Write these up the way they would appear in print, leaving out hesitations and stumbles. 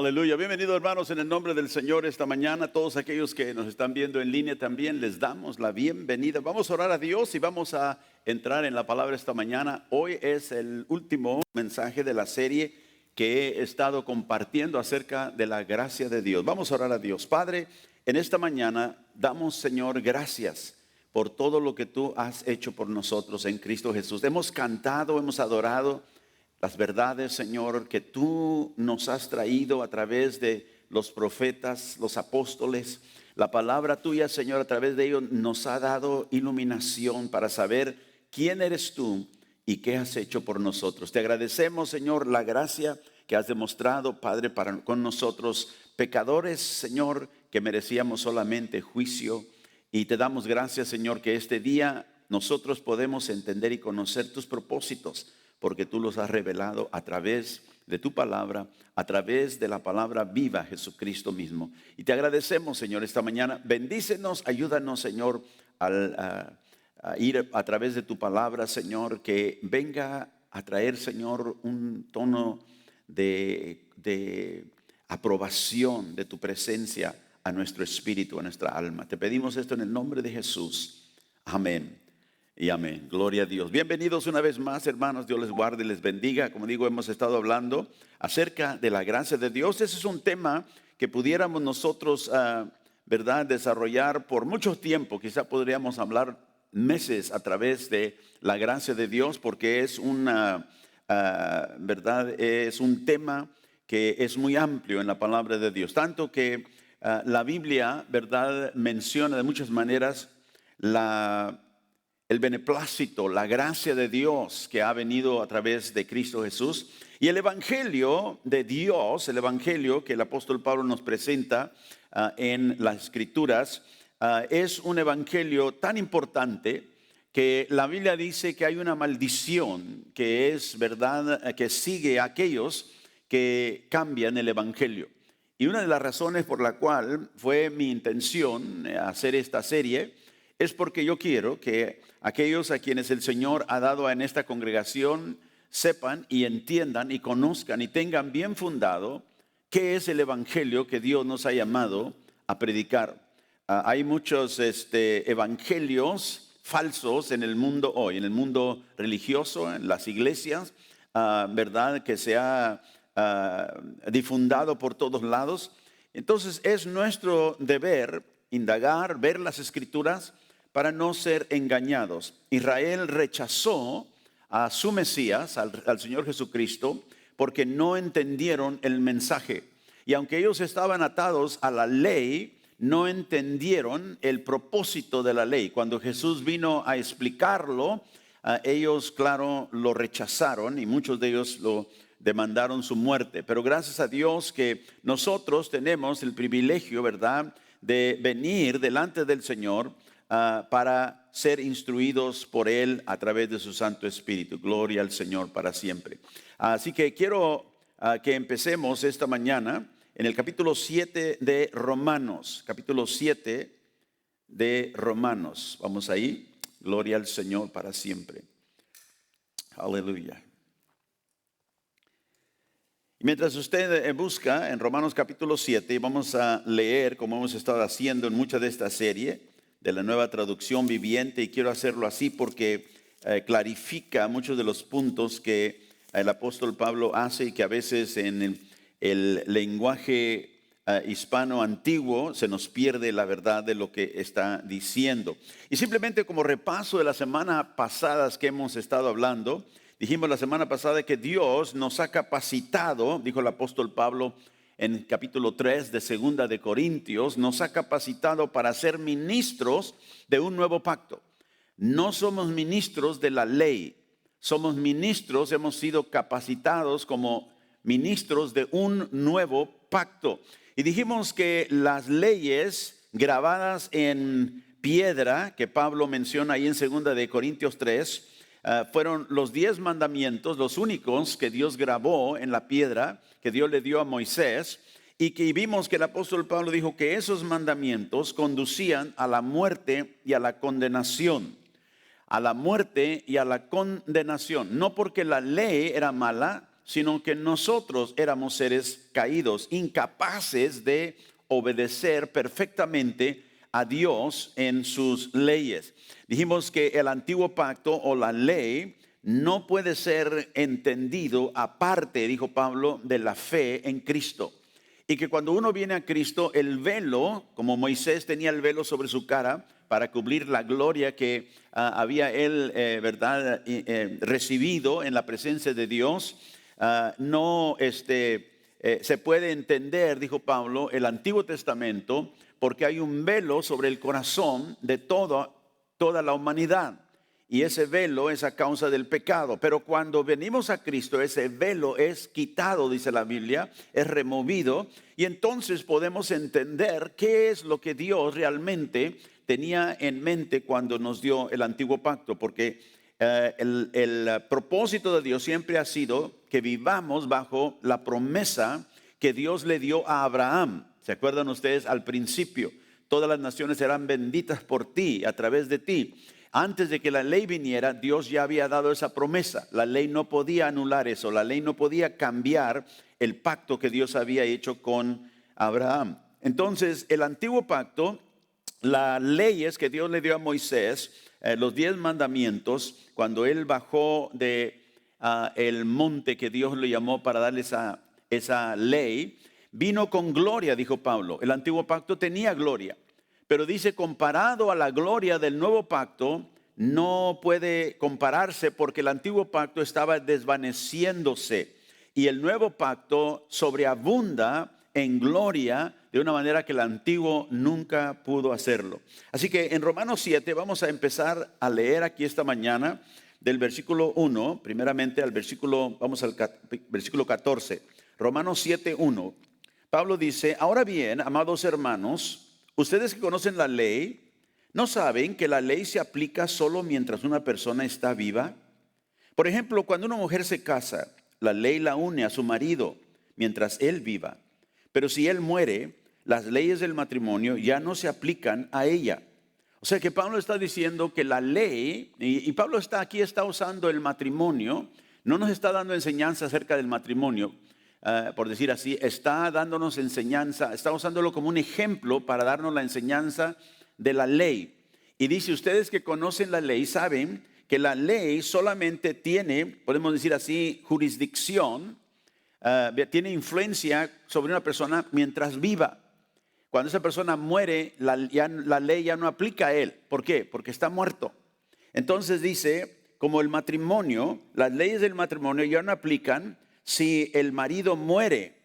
Aleluya, bienvenidos hermanos en el nombre del Señor esta mañana. Todos aquellos que nos están viendo en línea también les damos la bienvenida. Vamos a orar a Dios y vamos a entrar en la palabra esta mañana. Hoy es el último mensaje de la serie que he estado compartiendo acerca de la gracia de Dios. Vamos a orar a Dios. Padre, en esta mañana damos, Señor, gracias por todo lo que tú has hecho por nosotros en Cristo Jesús. Hemos cantado, hemos adorado las verdades, Señor, que tú nos has traído a través de los profetas, los apóstoles. La palabra tuya, Señor, a través de ellos nos ha dado iluminación para saber quién eres tú y qué has hecho por nosotros. Te agradecemos, Señor, la gracia que has demostrado, Padre, con nosotros, pecadores, Señor, que merecíamos solamente juicio. Y te damos gracias, Señor, que este día nosotros podemos entender y conocer tus propósitos, porque tú los has revelado a través de tu palabra, a través de la palabra viva, Jesucristo mismo. Y te agradecemos, Señor, esta mañana. Bendícenos, ayúdanos, Señor, a ir a través de tu palabra, Señor, que venga a traer, Señor, un tono de aprobación de tu presencia a nuestro espíritu, a nuestra alma. Te pedimos esto en el nombre de Jesús. Amén. Y amén, gloria a Dios. Bienvenidos una vez más, hermanos. Dios les guarde y les bendiga. Como digo, hemos estado hablando acerca de la gracia de Dios. Ese es un tema que pudiéramos nosotros, ¿verdad?, desarrollar por mucho tiempo. Quizá podríamos hablar meses a través de la gracia de Dios, porque es ¿verdad?, es un tema que es muy amplio en la palabra de Dios. Tanto que la Biblia, ¿verdad?, menciona de muchas maneras el beneplácito, la gracia de Dios que ha venido a través de Cristo Jesús. Y el evangelio de Dios, el evangelio que el apóstol Pablo nos presenta en las Escrituras, es un evangelio tan importante que la Biblia dice que hay una maldición que es verdad, que sigue a aquellos que cambian el evangelio. Y una de las razones por la cual fue mi intención hacer esta serie es porque yo quiero que aquellos a quienes el Señor ha dado en esta congregación sepan y entiendan y conozcan y tengan bien fundado qué es el evangelio que Dios nos ha llamado a predicar. Hay muchos evangelios falsos en el mundo hoy, en el mundo religioso, en las iglesias, ¿verdad?, que se ha difundado por todos lados. Entonces es nuestro deber indagar, ver las Escrituras para no ser engañados. Israel rechazó a su Mesías, al Señor Jesucristo, porque no entendieron el mensaje. Y aunque ellos estaban atados a la ley, no entendieron el propósito de la ley. Cuando Jesús vino a explicarlo, ellos, claro, lo rechazaron y muchos de ellos lo demandaron su muerte. Pero gracias a Dios que nosotros tenemos el privilegio, ¿verdad?, de venir delante del Señor para ser instruidos por Él a través de su Santo Espíritu. Gloria al Señor para siempre. Así que quiero que empecemos esta mañana en el capítulo 7 de Romanos. Capítulo 7 de Romanos. Vamos ahí. Gloria al Señor para siempre. Aleluya. Mientras usted busca en Romanos capítulo 7, vamos a leer, como hemos estado haciendo en mucha de esta serie, de la Nueva Traducción Viviente, y quiero hacerlo así porque clarifica muchos de los puntos que el apóstol Pablo hace y que a veces en el lenguaje hispano antiguo se nos pierde la verdad de lo que está diciendo. Y simplemente como repaso de la semana pasadas que hemos estado hablando, dijimos la semana pasada que Dios nos ha capacitado, dijo el apóstol Pablo en capítulo 3 de Segunda de Corintios, nos ha capacitado para ser ministros de un nuevo pacto. No somos ministros de la ley, somos ministros, hemos sido capacitados como ministros de un nuevo pacto. Y dijimos que las leyes grabadas en piedra, que Pablo menciona ahí en Segunda de Corintios 3, fueron los 10 mandamientos, los únicos que Dios grabó en la piedra, que Dios le dio a Moisés, y que vimos que el apóstol Pablo dijo que esos mandamientos conducían a la muerte y a la condenación. A la muerte y a la condenación. No porque la ley era mala, sino que nosotros éramos seres caídos, incapaces de obedecer perfectamente a Dios en sus leyes. Dijimos que el antiguo pacto o la ley no puede ser entendido aparte, dijo Pablo, de la fe en Cristo. Y que cuando uno viene a Cristo, el velo, como Moisés tenía el velo sobre su cara para cubrir la gloria que había él, recibido en la presencia de Dios, no se puede entender, dijo Pablo, el Antiguo Testamento, porque hay un velo sobre el corazón de toda la humanidad. Y ese velo es a causa del pecado. Pero cuando venimos a Cristo, ese velo es quitado, dice la Biblia, es removido. Y entonces podemos entender qué es lo que Dios realmente tenía en mente cuando nos dio el antiguo pacto. Porque el propósito de Dios siempre ha sido que vivamos bajo la promesa que Dios le dio a Abraham. ¿Se acuerdan ustedes al principio? Todas las naciones serán benditas por ti, a través de ti. Antes de que la ley viniera, Dios ya había dado esa promesa. La ley no podía anular eso. La ley no podía cambiar el pacto que Dios había hecho con Abraham. Entonces, el antiguo pacto, las leyes que Dios le dio a Moisés, los 10 mandamientos, cuando él bajó de el monte que Dios le llamó para darle esa ley, vino con gloria, dijo Pablo. El antiguo pacto tenía gloria. Pero dice, comparado a la gloria del nuevo pacto, no puede compararse porque el antiguo pacto estaba desvaneciéndose y el nuevo pacto sobreabunda en gloria de una manera que el antiguo nunca pudo hacerlo. Así que en Romanos 7 vamos a empezar a leer aquí esta mañana del versículo 1, primeramente vamos al versículo 14. Romanos 7, 1. Pablo dice, ahora bien, amados hermanos, ustedes que conocen la ley, ¿no saben que la ley se aplica solo mientras una persona está viva? Por ejemplo, cuando una mujer se casa, la ley la une a su marido mientras él viva. Pero si él muere, las leyes del matrimonio ya no se aplican a ella. O sea que Pablo está diciendo que la ley, y Pablo está usando el matrimonio, no nos está dando enseñanza acerca del matrimonio. Por decir así, está dándonos enseñanza, está usándolo como un ejemplo para darnos la enseñanza de la ley. Y dice, ustedes que conocen la ley saben que la ley solamente tiene, podemos decir así, jurisdicción, tiene influencia sobre una persona mientras viva. Cuando esa persona muere, la ley ya no aplica a él. ¿Por qué? Porque está muerto. Entonces dice, como el matrimonio, las leyes del matrimonio ya no aplican si el marido muere.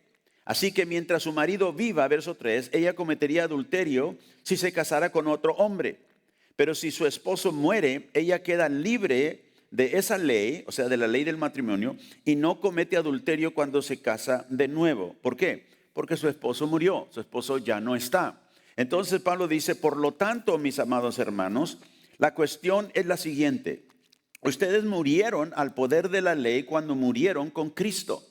Así que mientras su marido viva, verso 3, ella cometería adulterio si se casara con otro hombre. Pero si su esposo muere, ella queda libre de esa ley, o sea, de la ley del matrimonio, y no comete adulterio cuando se casa de nuevo. ¿Por qué? Porque su esposo murió, su esposo ya no está. Entonces Pablo dice, por lo tanto, mis amados hermanos, la cuestión es la siguiente. Ustedes murieron al poder de la ley cuando murieron con Cristo.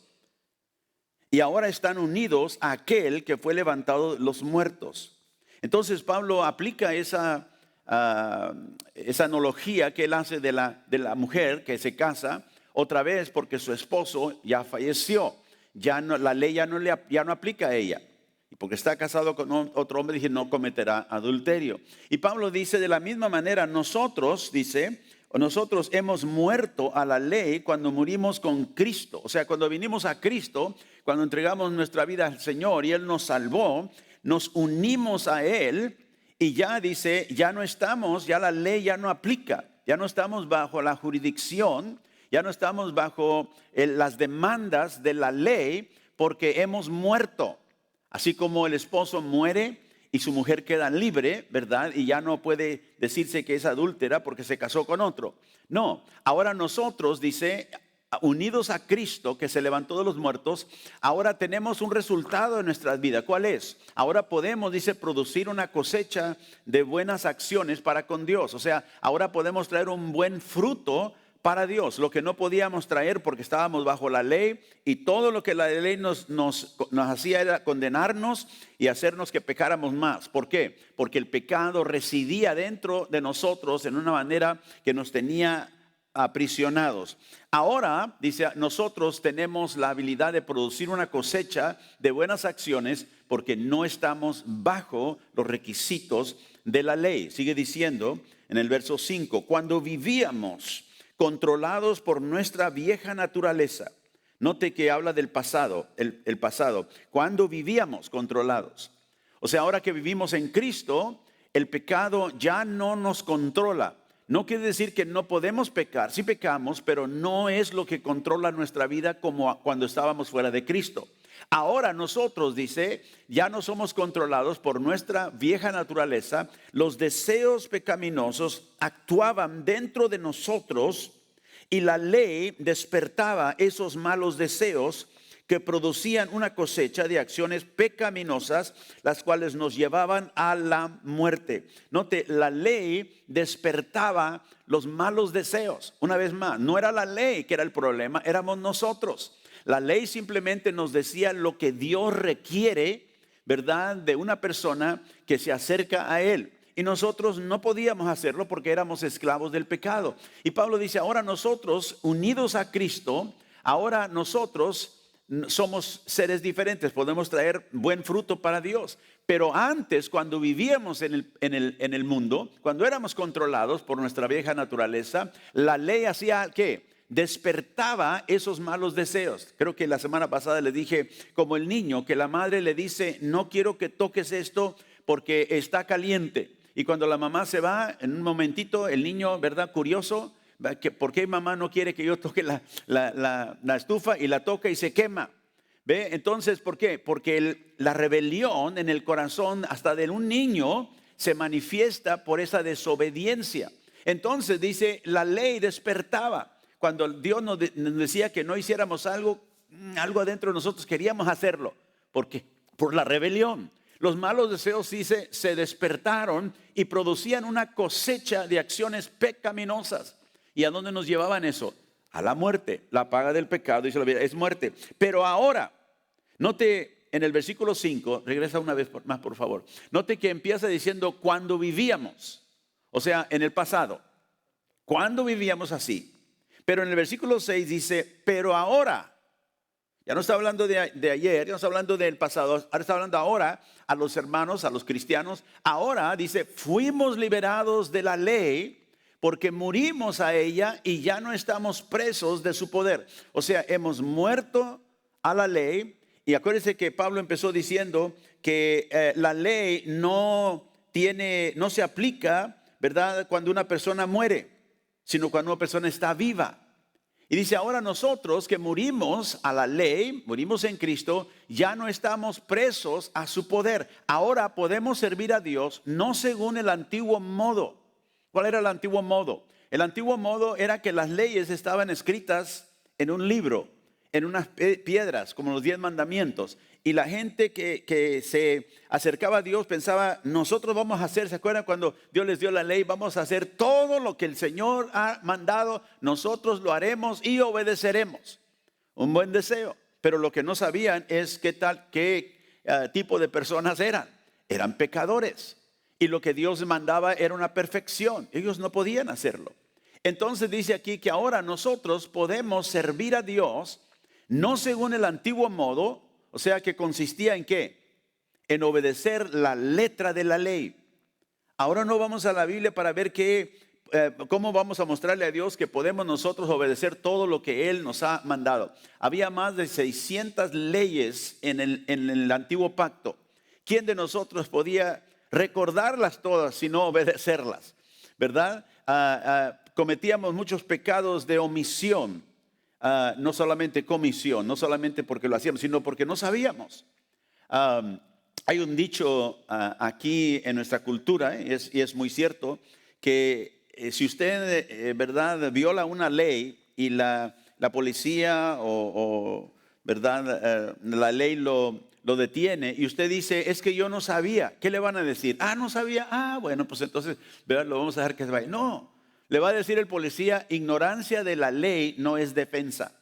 Y ahora están unidos a aquel que fue levantado de los muertos. Entonces Pablo aplica esa analogía que él hace de la mujer que se casa otra vez porque su esposo ya falleció. La ley ya no aplica a ella. Y porque está casado con otro hombre, dije, no cometerá adulterio. Y Pablo dice, de la misma manera, nosotros hemos muerto a la ley cuando murimos con Cristo. O sea, cuando vinimos a Cristo, cuando entregamos nuestra vida al Señor y Él nos salvó, nos unimos a Él y ya dice, ya la ley ya no aplica. Ya no estamos bajo la jurisdicción, ya no estamos bajo las demandas de la ley porque hemos muerto. Así como el esposo muere y su mujer queda libre, ¿verdad? Y ya no puede decirse que es adúltera porque se casó con otro. No, ahora nosotros, dice, unidos a Cristo que se levantó de los muertos, ahora tenemos un resultado en nuestras vidas. ¿Cuál es? Ahora podemos, dice, producir una cosecha de buenas acciones para con Dios. O sea, ahora podemos traer un buen fruto para Dios, lo que no podíamos traer porque estábamos bajo la ley y todo lo que la ley nos hacía era condenarnos y hacernos que pecáramos más. ¿Por qué? Porque el pecado residía dentro de nosotros en una manera que nos tenía aprisionados. Ahora, dice, nosotros tenemos la habilidad de producir una cosecha de buenas acciones porque no estamos bajo los requisitos de la ley. Sigue diciendo en el verso 5, cuando vivíamos controlados por nuestra vieja naturaleza. Note que habla del pasado, el pasado. Cuando vivíamos controlados. O sea, ahora que vivimos en Cristo, el pecado ya no nos controla. No quiere decir que no podemos pecar, sí pecamos, pero no es lo que controla nuestra vida como cuando estábamos fuera de Cristo. Ahora nosotros, dice, ya no somos controlados por nuestra vieja naturaleza. Los deseos pecaminosos actuaban dentro de nosotros y la ley despertaba esos malos deseos que producían una cosecha de acciones pecaminosas, las cuales nos llevaban a la muerte. Note, la ley despertaba los malos deseos. Una vez más, no era la ley que era el problema, éramos nosotros. La ley simplemente nos decía lo que Dios requiere, ¿verdad?, de una persona que se acerca a Él. Y nosotros no podíamos hacerlo porque éramos esclavos del pecado. Y Pablo dice, ahora nosotros, unidos a Cristo, ahora nosotros somos seres diferentes, podemos traer buen fruto para Dios. Pero antes, cuando vivíamos en el mundo, cuando éramos controlados por nuestra vieja naturaleza, la ley hacía ¿qué? Despertaba esos malos deseos. Creo que la semana pasada le dije, como el niño que la madre le dice, no quiero que toques esto porque está caliente. Y cuando la mamá se va, en un momentito, el niño, ¿verdad?, curioso, ¿por qué mamá no quiere que yo toque la estufa? Y la toca y se quema. ¿Ve? Entonces, ¿por qué? Porque la rebelión en el corazón hasta de un niño se manifiesta por esa desobediencia. Entonces dice, la ley despertaba. Cuando Dios nos decía que no hiciéramos algo adentro de nosotros queríamos hacerlo. ¿Por qué? Por la rebelión. Los malos deseos, dice, se despertaron y producían una cosecha de acciones pecaminosas. ¿Y a dónde nos llevaban eso? A la muerte. La paga del pecado, dice la Biblia, es muerte. Pero ahora, note en el versículo 5, regresa una vez más por favor. Note que empieza diciendo cuando vivíamos, o sea, en el pasado. Cuando vivíamos así. Pero en el versículo 6 dice, pero ahora. Ya no está hablando de ayer, ya no está hablando del pasado, ahora está hablando ahora a los hermanos, a los cristianos. Ahora dice, fuimos liberados de la ley porque murimos a ella y ya no estamos presos de su poder. O sea, hemos muerto a la ley. Y acuérdense que Pablo empezó diciendo que la ley no se aplica, ¿verdad?, cuando una persona muere, sino cuando una persona está viva. Y dice, ahora nosotros que murimos a la ley, murimos en Cristo, ya no estamos presos a su poder. Ahora podemos servir a Dios no según el antiguo modo. ¿Cuál era el antiguo modo? El antiguo modo era que las leyes estaban escritas en un libro, en unas piedras, como los 10 mandamientos. Y la gente que se acercaba a Dios pensaba, nosotros vamos a hacer, ¿se acuerdan cuando Dios les dio la ley? Vamos a hacer todo lo que el Señor ha mandado, nosotros lo haremos y obedeceremos. Un buen deseo. Pero lo que no sabían es qué tipo de personas eran. Eran pecadores. Y lo que Dios mandaba era una perfección. Ellos no podían hacerlo. Entonces dice aquí que ahora nosotros podemos servir a Dios no según el antiguo modo. O sea, que consistía en ¿qué? En obedecer la letra de la ley. Ahora no vamos a la Biblia para ver cómo vamos a mostrarle a Dios que podemos nosotros obedecer todo lo que Él nos ha mandado. Había más de 600 leyes en el antiguo pacto. ¿Quién de nosotros podía recordarlas todas sino obedecerlas? ¿Verdad? Cometíamos muchos pecados de omisión. No solamente comisión, no solamente porque lo hacíamos, sino porque no sabíamos. Hay un dicho aquí en nuestra cultura, y es muy cierto, que si usted, ¿verdad?, viola una ley y la policía ¿verdad?, la ley lo detiene y usted dice, es que yo no sabía, ¿qué le van a decir? No sabía, bueno, pues entonces, ¿verdad?, lo vamos a dejar que se vaya. No. Le va a decir el policía, ignorancia de la ley no es defensa.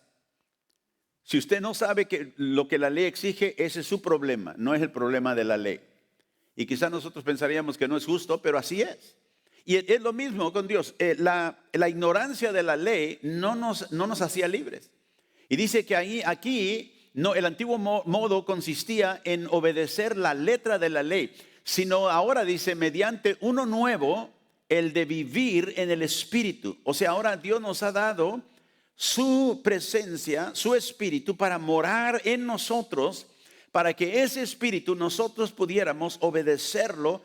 Si usted no sabe lo que la ley exige, ese es su problema, no es el problema de la ley. Y quizás nosotros pensaríamos que no es justo, pero así es. Y es lo mismo con Dios. La ignorancia de la ley no nos hacía libres. Y dice que aquí no, el antiguo modo consistía en obedecer la letra de la ley, sino ahora dice mediante uno nuevo, el de vivir en el Espíritu. O sea, ahora Dios nos ha dado su presencia, su Espíritu para morar en nosotros, para que ese Espíritu nosotros pudiéramos obedecerlo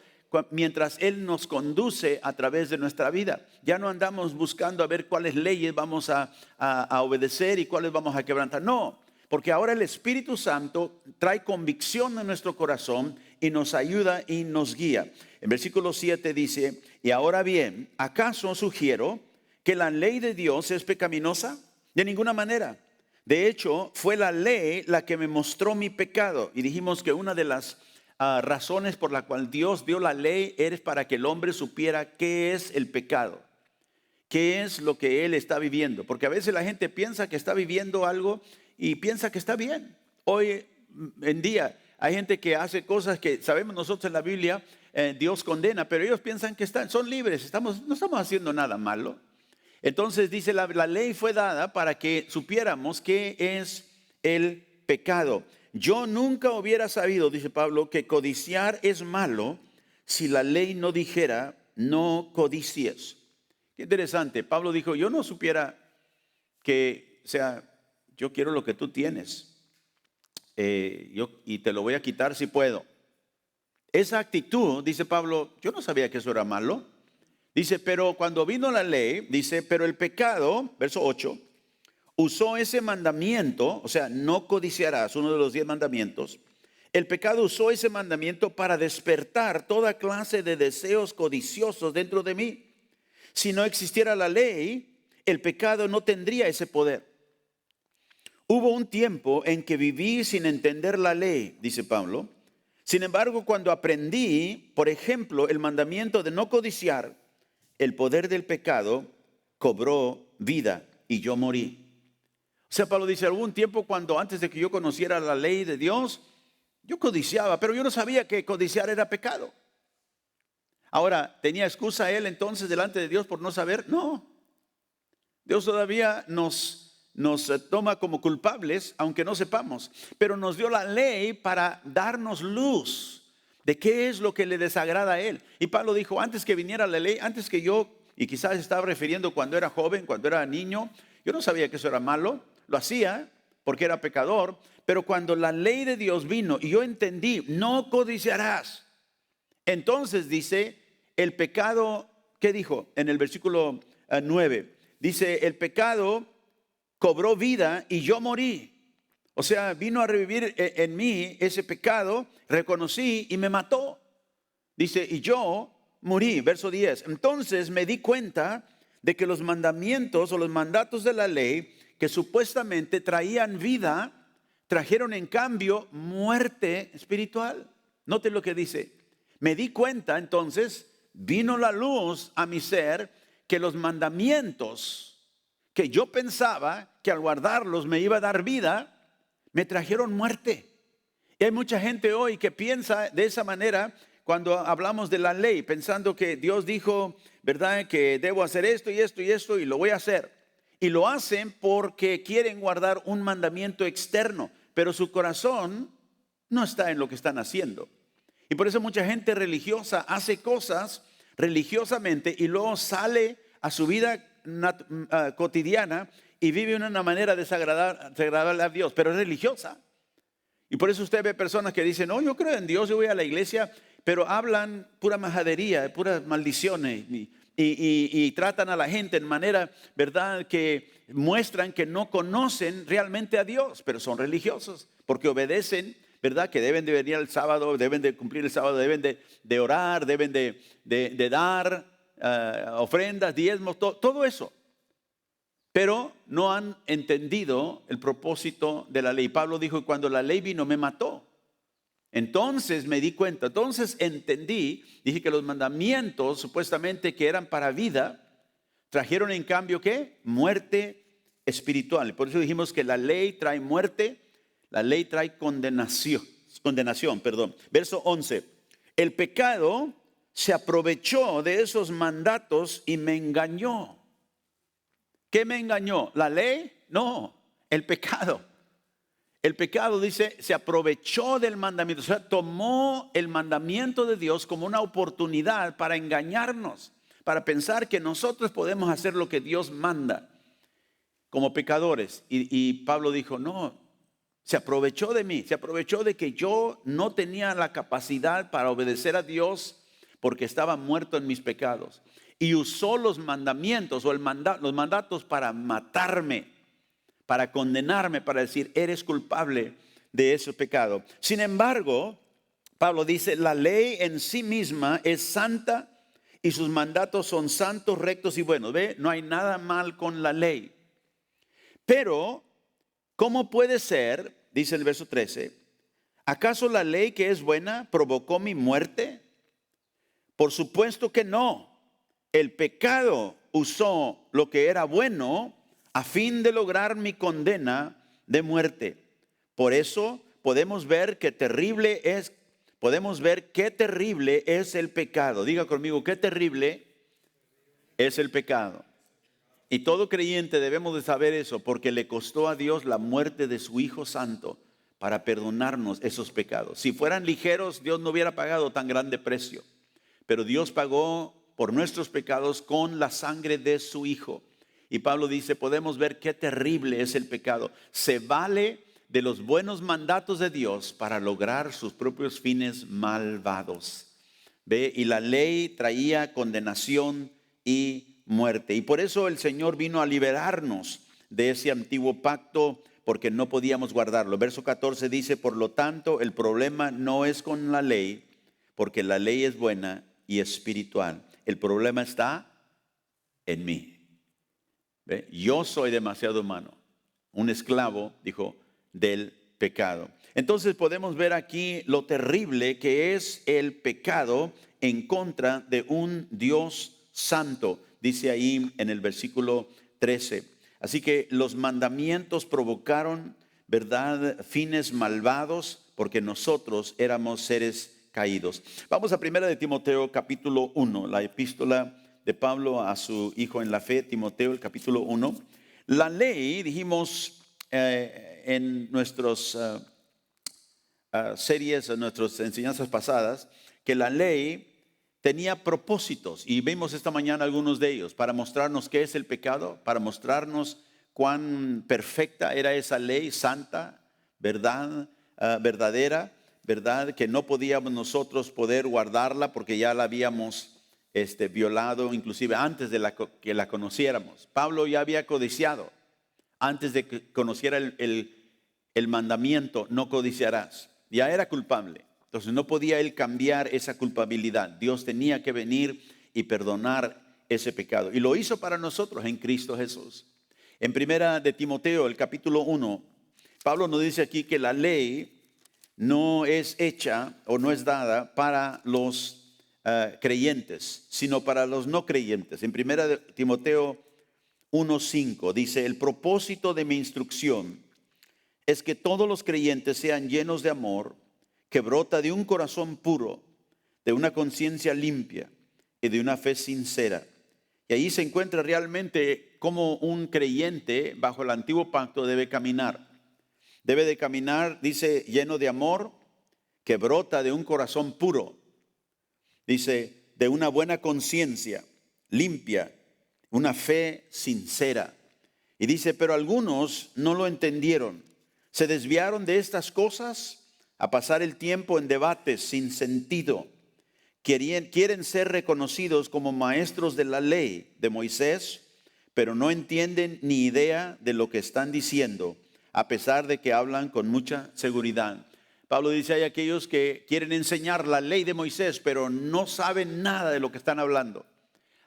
mientras Él nos conduce a través de nuestra vida. Ya no andamos buscando a ver cuáles leyes vamos a obedecer y cuáles vamos a quebrantar. No, porque ahora el Espíritu Santo trae convicción en nuestro corazón y nos ayuda y nos guía. En versículo 7 dice, y ahora bien, ¿acaso sugiero que la ley de Dios es pecaminosa? De ninguna manera. De hecho, fue la ley la que me mostró mi pecado. Y dijimos que una de las razones por la cual Dios dio la ley es para que el hombre supiera qué es el pecado, qué es lo que él está viviendo. Porque a veces la gente piensa que está viviendo algo y piensa que está bien. Hoy en día hay gente que hace cosas que sabemos nosotros en la Biblia, Dios condena, pero ellos piensan que son libres, no estamos haciendo nada malo. Entonces dice la ley fue dada para que supiéramos qué es el pecado. Yo nunca hubiera sabido, dice Pablo, que codiciar es malo si la ley no dijera no codicies. Qué interesante. Pablo dijo, yo no supiera que, o sea, yo quiero lo que tú tienes y te lo voy a quitar si puedo. Esa actitud, dice Pablo, yo no sabía que eso era malo. Dice, pero cuando vino la ley, dice, pero el pecado, verso 8, usó ese mandamiento, o sea, no codiciarás, uno de los 10 mandamientos. El pecado usó ese mandamiento para despertar toda clase de deseos codiciosos dentro de mí. Si no existiera la ley, el pecado no tendría ese poder. Hubo un tiempo en que viví sin entender la ley, dice Pablo. Sin embargo, cuando aprendí, por ejemplo, el mandamiento de no codiciar, el poder del pecado cobró vida y yo morí. O sea, Pablo dice, hubo un tiempo cuando antes de que yo conociera la ley de Dios, yo codiciaba, pero yo no sabía que codiciar era pecado. Ahora, ¿tenía excusa él entonces delante de Dios por no saber? No. Dios todavía nos toma como culpables, aunque no sepamos, pero nos dio la ley para darnos luz de qué es lo que le desagrada a él. Y Pablo dijo, antes que viniera la ley, antes que yo, y quizás estaba refiriendo cuando era joven, cuando era niño, yo no sabía que eso era malo, lo hacía porque era pecador, pero cuando la ley de Dios vino y yo entendí, no codiciarás, entonces dice, el pecado, ¿qué dijo? En el versículo 9, dice, el pecado cobró vida y yo morí. O sea, vino a revivir en mí ese pecado, reconocí y me mató. Dice, y yo morí, verso 10. Entonces me di cuenta de que los mandamientos o los mandatos de la ley que supuestamente traían vida, trajeron en cambio muerte espiritual. Noten lo que dice. Me di cuenta entonces, vino la luz a mi ser, que los mandamientos que yo pensaba que al guardarlos me iba a dar vida, me trajeron muerte. Y hay mucha gente hoy que piensa de esa manera cuando hablamos de la ley, pensando que Dios dijo, ¿verdad?, que debo hacer esto y esto y esto y lo voy a hacer. Y lo hacen porque quieren guardar un mandamiento externo, pero su corazón no está en lo que están haciendo. Y por eso mucha gente religiosa hace cosas religiosamente y luego sale a su vida cotidiana y vive de una manera desagradable a Dios, pero es religiosa. Y por eso usted ve personas que dicen, no, yo creo en Dios, yo voy a la iglesia, pero hablan pura majadería, puras maldiciones y tratan a la gente en manera, ¿verdad?, que muestran que no conocen realmente a Dios, pero son religiosos porque obedecen, ¿verdad?, que deben de venir el sábado, deben de cumplir el sábado, deben de orar, deben de dar ofrendas, diezmos, todo eso. Pero no han entendido el propósito de la ley. Pablo dijo, cuando la ley vino me mató. Entonces me di cuenta, entonces entendí, dije que los mandamientos supuestamente que eran para vida, trajeron en cambio ¿qué? Muerte espiritual. Por eso dijimos que la ley trae muerte, la ley trae condenación. Verso 11, el pecado se aprovechó de esos mandatos y me engañó. ¿Qué me engañó? ¿La ley? No, el pecado. El pecado, dice, se aprovechó del mandamiento. O sea, tomó el mandamiento de Dios como una oportunidad para engañarnos, para pensar que nosotros podemos hacer lo que Dios manda como pecadores. Y Pablo dijo, no, se aprovechó de mí, se aprovechó de que yo no tenía la capacidad para obedecer a Dios porque estaba muerto en mis pecados. Y usó los mandamientos o los mandatos para matarme, para condenarme, para decir, eres culpable de ese pecado. Sin embargo, Pablo dice, la ley en sí misma es santa y sus mandatos son santos, rectos y buenos. ¿Ve? No hay nada mal con la ley. Pero, ¿cómo puede ser, dice el verso 13, acaso la ley que es buena provocó mi muerte? Por supuesto que no. El pecado usó lo que era bueno a fin de lograr mi condena de muerte. Por eso podemos ver qué terrible es el pecado. Diga conmigo, qué terrible es el pecado. Y todo creyente debemos de saber eso, porque le costó a Dios la muerte de su Hijo Santo para perdonarnos esos pecados. Si fueran ligeros, Dios no hubiera pagado tan grande precio. Pero Dios pagó por nuestros pecados con la sangre de su Hijo. Y Pablo dice, podemos ver qué terrible es el pecado. Se vale de los buenos mandatos de Dios para lograr sus propios fines malvados. ¿Ve? Y la ley traía condenación y muerte. Y por eso el Señor vino a liberarnos de ese antiguo pacto, porque no podíamos guardarlo. Verso 14 dice, por lo tanto, el problema no es con la ley, porque la ley es buena y espiritual. El problema está en mí. ¿Ve? Yo soy demasiado humano, un esclavo, dijo, del pecado. Entonces podemos ver aquí lo terrible que es el pecado en contra de un Dios santo. Dice ahí en el versículo 13. Así que los mandamientos provocaron, ¿verdad?, fines malvados, porque nosotros éramos seres caídos. Vamos a 1 de Timoteo capítulo 1, la epístola de Pablo a su hijo en la fe, Timoteo, el capítulo 1. La ley, dijimos en nuestras series, en nuestras enseñanzas pasadas, que la ley tenía propósitos, y vimos esta mañana algunos de ellos, para mostrarnos qué es el pecado, para mostrarnos cuán perfecta era esa ley, santa, verdadera, verdad, que no podíamos nosotros poder guardarla porque ya la habíamos violado, inclusive antes de que la conociéramos. Pablo ya había codiciado antes de que conociera el mandamiento, no codiciarás. Ya era culpable. Entonces no podía él cambiar esa culpabilidad. Dios tenía que venir y perdonar ese pecado. Y lo hizo para nosotros en Cristo Jesús. En 1 de Timoteo, el capítulo 1, Pablo nos dice aquí que la ley no es hecha o no es dada para los creyentes, sino para los no creyentes. En 1 de Timoteo 1:5 dice, el propósito de mi instrucción es que todos los creyentes sean llenos de amor, que brota de un corazón puro, de una conciencia limpia y de una fe sincera. Y ahí se encuentra realmente cómo un creyente bajo el antiguo pacto debe caminar. Debe de caminar, dice, lleno de amor, que brota de un corazón puro. Dice, de una buena conciencia limpia, una fe sincera. Y dice, pero algunos no lo entendieron. Se desviaron de estas cosas a pasar el tiempo en debates sin sentido. Quieren ser reconocidos como maestros de la ley de Moisés, pero no entienden ni idea de lo que están diciendo, a pesar de que hablan con mucha seguridad. Pablo dice, hay aquellos que quieren enseñar la ley de Moisés, pero no saben nada de lo que están hablando.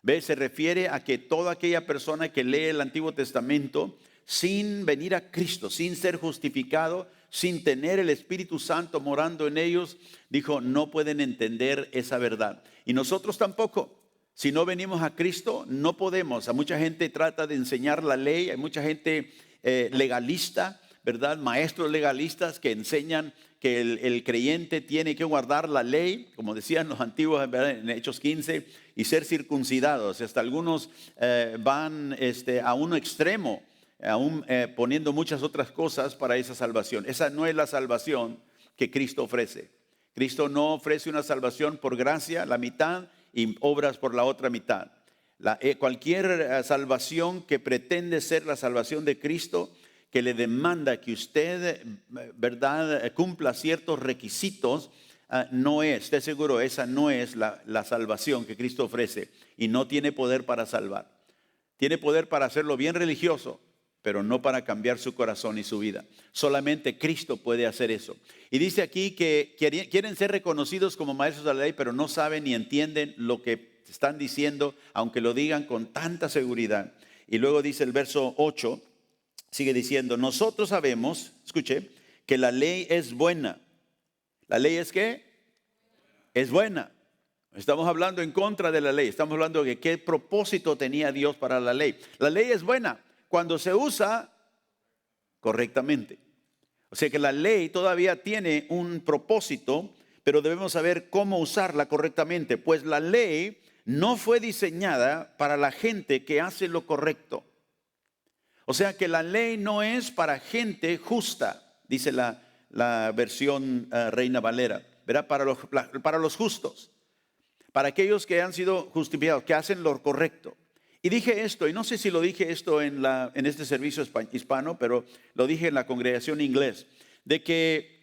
¿Ve? Se refiere a que toda aquella persona que lee el Antiguo Testamento sin venir a Cristo, sin ser justificado, sin tener el Espíritu Santo morando en ellos, dijo, no pueden entender esa verdad. Y nosotros tampoco. Si no venimos a Cristo, no podemos. A mucha gente trata de enseñar la ley, hay mucha gente legalista, ¿verdad?, maestros legalistas que enseñan que el creyente tiene que guardar la ley, como decían los antiguos, ¿verdad?, en Hechos 15, y ser circuncidados. Hasta algunos van a un extremo, aún poniendo muchas otras cosas para esa salvación. Esa no es la salvación que Cristo ofrece. Cristo no ofrece una salvación por gracia, la mitad, y obras por la otra mitad. Cualquier salvación que pretende ser la salvación de Cristo, que le demanda que usted, ¿verdad?, cumpla ciertos requisitos, no es, esté seguro, esa no es la salvación que Cristo ofrece, y no tiene poder para salvar. Tiene poder para hacerlo bien religioso, pero no para cambiar su corazón y su vida. Solamente Cristo puede hacer eso. Y dice aquí que quieren ser reconocidos como maestros de la ley, pero no saben ni entienden lo que están diciendo, aunque lo digan con tanta seguridad. Y luego dice el verso 8, sigue diciendo, nosotros sabemos, escuche, que la ley es buena. ¿La ley es qué? Es buena. Estamos hablando en contra de la ley. Estamos hablando de qué propósito tenía Dios para la ley. La ley es buena cuando se usa correctamente. O sea que la ley todavía tiene un propósito, pero debemos saber cómo usarla correctamente. Pues la ley no fue diseñada para la gente que hace lo correcto. O sea que la ley no es para gente justa, dice la versión Reina Valera, ¿verdad? Para los justos, para aquellos que han sido justificados, que hacen lo correcto. Y dije esto, y no sé si lo dije esto en este servicio hispano, pero lo dije en la congregación inglés, de que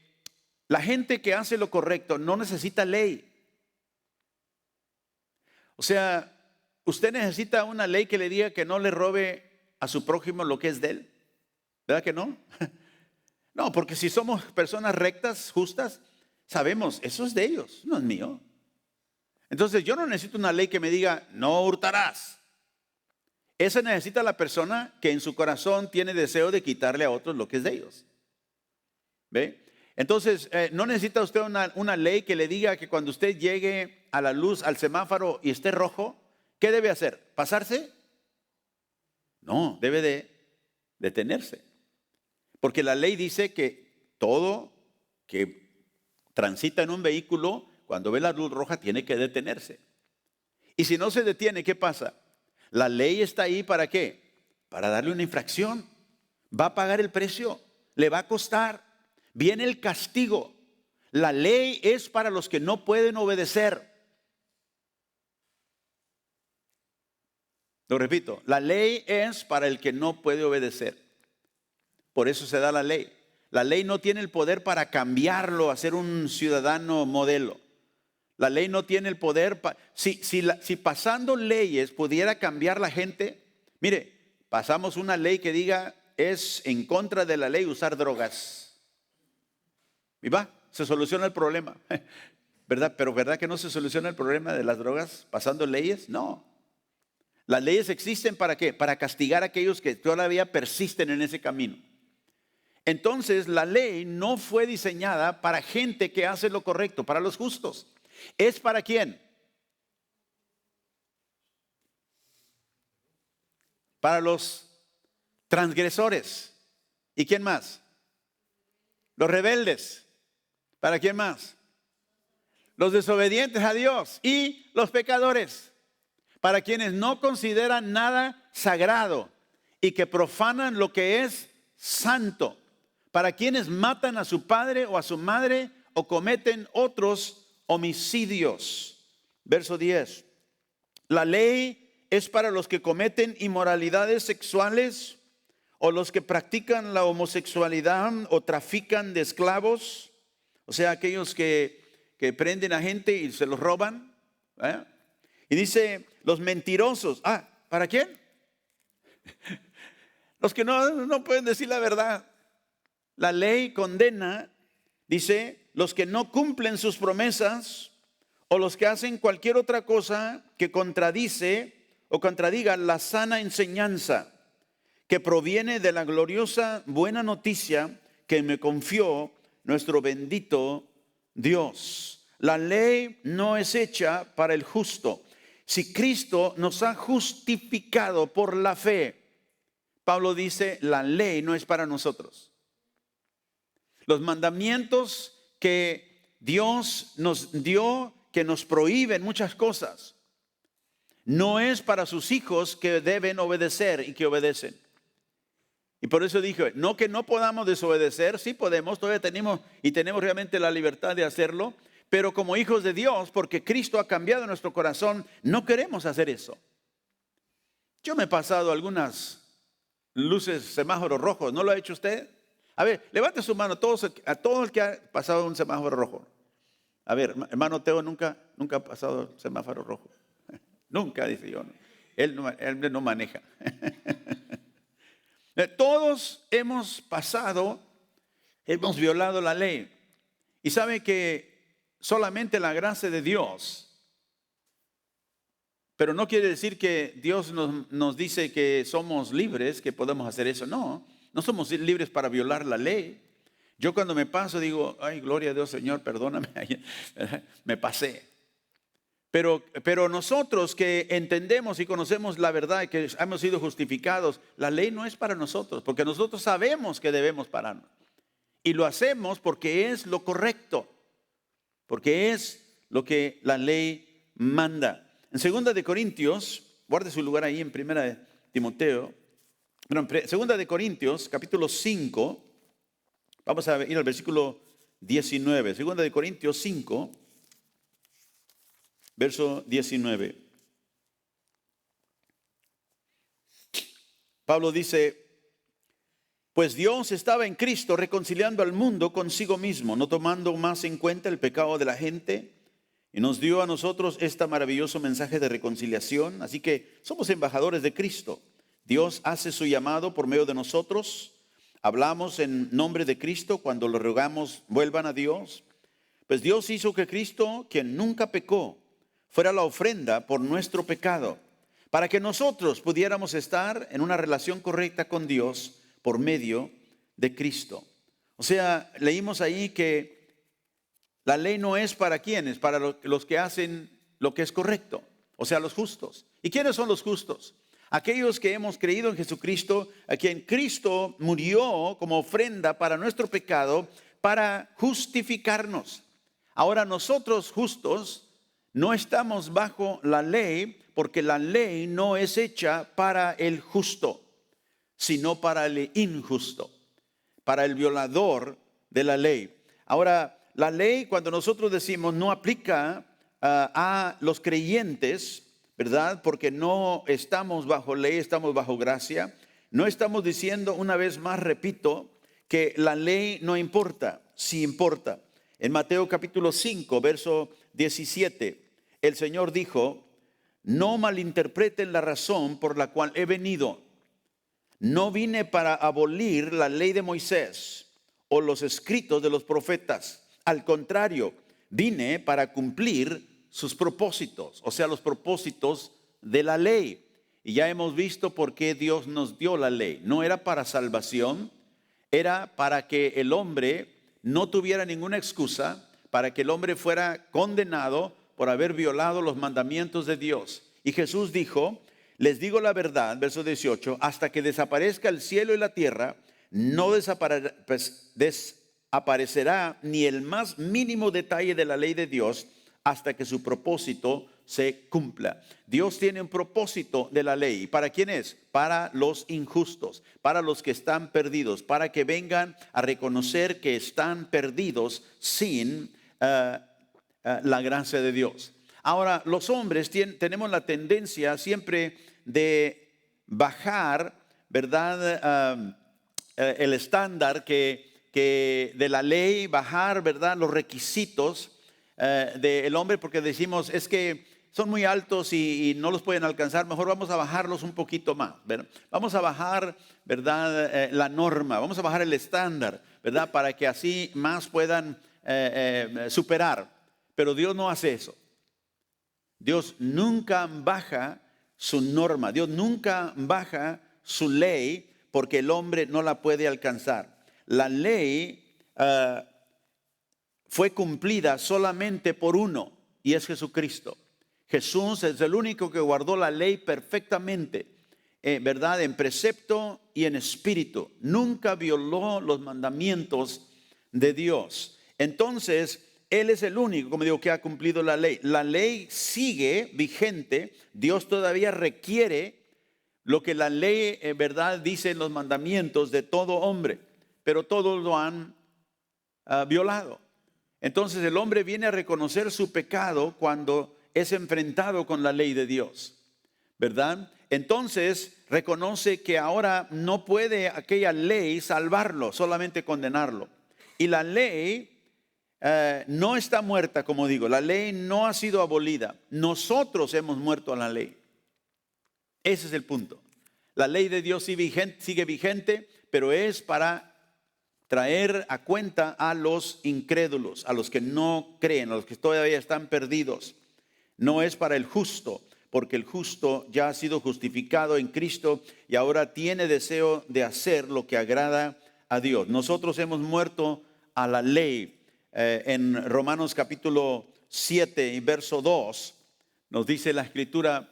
la gente que hace lo correcto no necesita ley. O sea, usted necesita una ley que le diga que no le robe a su prójimo lo que es de él. ¿Verdad que no? No, porque si somos personas rectas, justas, sabemos, eso es de ellos, no es mío. Entonces yo no necesito una ley que me diga, no hurtarás. Esa necesita la persona que en su corazón tiene deseo de quitarle a otros lo que es de ellos. ¿Ve? Entonces, no necesita usted una ley que le diga que cuando usted llegue a la luz, al semáforo y esté rojo, ¿qué debe hacer? ¿Pasarse? No, debe de detenerse. Porque la ley dice que todo que transita en un vehículo, cuando ve la luz roja, tiene que detenerse. Y si no se detiene, ¿qué pasa? La ley está ahí ¿para qué? Para darle una infracción. Va a pagar el precio, le va a costar. Viene el castigo. La ley es para los que no pueden obedecer. Lo repito, la ley es para el que no puede obedecer. Por eso se da la ley. La ley no tiene el poder para cambiarlo a ser un ciudadano modelo. La ley no tiene el poder. Si pasando leyes pudiera cambiar la gente, mire, pasamos una ley que diga es en contra de la ley usar drogas. Y va, se soluciona el problema. ¿Verdad? Pero ¿verdad que no se soluciona el problema de las drogas pasando leyes? No. Las leyes existen ¿para qué? Para castigar a aquellos que todavía persisten en ese camino. Entonces la ley no fue diseñada para gente que hace lo correcto, para los justos. ¿Es para quién? Para los transgresores. ¿Y quién más? Los rebeldes. ¿Para quién más? Los desobedientes a Dios y los pecadores. Para quienes no consideran nada sagrado y que profanan lo que es santo. Para quienes matan a su padre o a su madre o cometen otros homicidios. Verso 10. La ley es para los que cometen inmoralidades sexuales o los que practican la homosexualidad o trafican de esclavos. O sea, aquellos que prenden a gente y se los roban. Y dice, los mentirosos. ¿Para quién? Los que no pueden decir la verdad. La ley condena, dice, los que no cumplen sus promesas o los que hacen cualquier otra cosa que contradice o contradiga la sana enseñanza que proviene de la gloriosa buena noticia que me confió nuestro bendito Dios. La ley no es hecha para el justo. Si Cristo nos ha justificado por la fe, Pablo dice, la ley no es para nosotros. Los mandamientos que Dios nos dio, que nos prohíben muchas cosas, no es para sus hijos que deben obedecer y que obedecen. Y por eso dije, no que no podamos desobedecer, sí podemos, todavía tenemos realmente la libertad de hacerlo, pero como hijos de Dios, porque Cristo ha cambiado nuestro corazón, no queremos hacer eso. Yo me he pasado algunas luces, semáforos rojos, ¿no lo ha hecho usted? A ver, levante su mano a todo el que ha pasado un semáforo rojo. A ver, hermano Teo nunca ha pasado semáforo rojo. Nunca, dice yo. Él no maneja. Todos hemos pasado, hemos violado la ley. Y sabe que solamente la gracia de Dios, pero no quiere decir que Dios nos dice que somos libres, que podemos hacer eso. No somos libres para violar la ley. Yo cuando me paso digo, ay, gloria a Dios, Señor, perdóname, me pasé. Pero nosotros que entendemos y conocemos la verdad y que hemos sido justificados, la ley no es para nosotros, porque nosotros sabemos que debemos pararnos. Y lo hacemos porque es lo correcto, porque es lo que la ley manda. En 2 de Corintios, guarde su lugar ahí en 1 de Timoteo, pero en 2 de Corintios, capítulo 5, vamos a ir al versículo 19. 2 de Corintios 5, verso 19. Pablo dice, pues Dios estaba en Cristo reconciliando al mundo consigo mismo, no tomando más en cuenta el pecado de la gente, y nos dio a nosotros este maravilloso mensaje de reconciliación. Así que somos embajadores de Cristo. Dios hace su llamado por medio de nosotros. Hablamos en nombre de Cristo cuando le rogamos vuelvan a Dios. Pues Dios hizo que Cristo, quien nunca pecó, fuera la ofrenda por nuestro pecado, para que nosotros pudiéramos estar en una relación correcta con Dios por medio de Cristo. O sea, leímos ahí que la ley no es para quienes, para los que hacen lo que es correcto, o sea, los justos. ¿Y quiénes son los justos? Aquellos que hemos creído en Jesucristo, a quien Cristo murió como ofrenda para nuestro pecado, para justificarnos. Ahora nosotros justos no estamos bajo la ley, porque la ley no es hecha para el justo, sino para el injusto, para el violador de la ley. Ahora, la ley, cuando nosotros decimos no aplica a los creyentes, ¿verdad? Porque no estamos bajo ley, estamos bajo gracia. No estamos diciendo, una vez más repito, que la ley no importa, sí importa. En Mateo capítulo 5, verso 17, el Señor dijo, no malinterpreten la razón por la cual he venido. No vine para abolir la ley de Moisés o los escritos de los profetas. Al contrario, vine para cumplir sus propósitos, o sea, los propósitos de la ley. Y ya hemos visto por qué Dios nos dio la ley. No era para salvación, era para que el hombre no tuviera ninguna excusa, para que el hombre fuera condenado por haber violado los mandamientos de Dios. Y Jesús dijo, les digo la verdad, verso 18, hasta que desaparezca el cielo y la tierra, no desaparecerá ni el más mínimo detalle de la ley de Dios hasta que su propósito se cumpla. Dios tiene un propósito de la ley. ¿Para quién es? Para los injustos, para los que están perdidos, para que vengan a reconocer que están perdidos sin la gracia de Dios. Ahora, los hombres tenemos la tendencia siempre de bajar, ¿verdad? El estándar que de la ley, bajar, ¿verdad? Los requisitos del hombre, porque decimos, es que son muy altos y no los pueden alcanzar, mejor vamos a bajarlos un poquito más, ¿verdad? Vamos a bajar, ¿verdad? La norma, vamos a bajar el estándar, ¿verdad? Para que así más puedan superar. Pero Dios no hace eso. Dios nunca baja su norma, Dios nunca baja su ley porque el hombre no la puede alcanzar. La ley fue cumplida solamente por uno, y es Jesucristo. Jesús es el único que guardó la ley perfectamente, ¿verdad? En precepto y en espíritu. Nunca violó los mandamientos de Dios. Entonces, Él es el único, como digo, que ha cumplido la ley. La ley sigue vigente. Dios todavía requiere lo que la ley, en verdad, dice en los mandamientos de todo hombre, pero todos lo han violado. Entonces el hombre viene a reconocer su pecado cuando es enfrentado con la ley de Dios, ¿verdad? Entonces reconoce que ahora no puede aquella ley salvarlo, solamente condenarlo. Y la ley no está muerta, como digo, la ley no ha sido abolida. Nosotros hemos muerto a la ley. Ese es el punto. La ley de Dios sigue vigente, pero es para traer a cuenta a los incrédulos, a los que no creen, a los que todavía están perdidos. No es para el justo, porque el justo ya ha sido justificado en Cristo y ahora tiene deseo de hacer lo que agrada a Dios. Nosotros hemos muerto a la ley. En Romanos capítulo 7 y verso 2 nos dice la escritura,